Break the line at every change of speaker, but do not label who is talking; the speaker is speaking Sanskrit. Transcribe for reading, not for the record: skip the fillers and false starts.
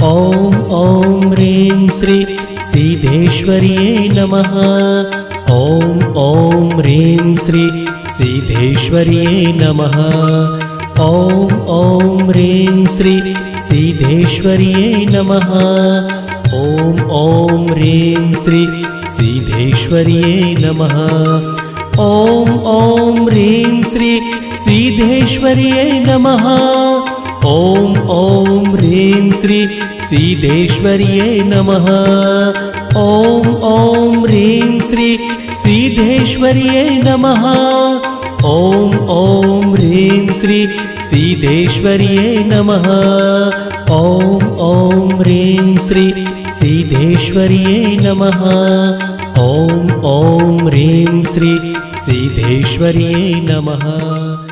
ॐ ॐ ह्रीं श्री सिद्धेश्वर्यै नमः। ॐ ॐ ह्रीं श्री सिद्धेश्वर्यै नमः। ॐ ॐ ह्रीं श्री सिद्धेश्वर्यै नमः। ॐ ॐ ह्रीं श्री सिद्धेश्वर्यै नमः। ॐ ॐ ह्रीं श्री सिद्धेश्वर्यै नमः। ॐ ॐ ह्रीं श्री सिद्धेश्वर्यै नमः। ॐ ॐ ह्रीं श्री सिद्धेश्वर्यै नमः। ॐ ॐ ह्रीं श्री सिद्धेश्वर्यै नमः। ॐ ॐ ह्रीं श्री सिद्धेश्वर्यै नमः। ॐ ॐ ह्रीं श्री सिद्धेश्वर्यै नमः।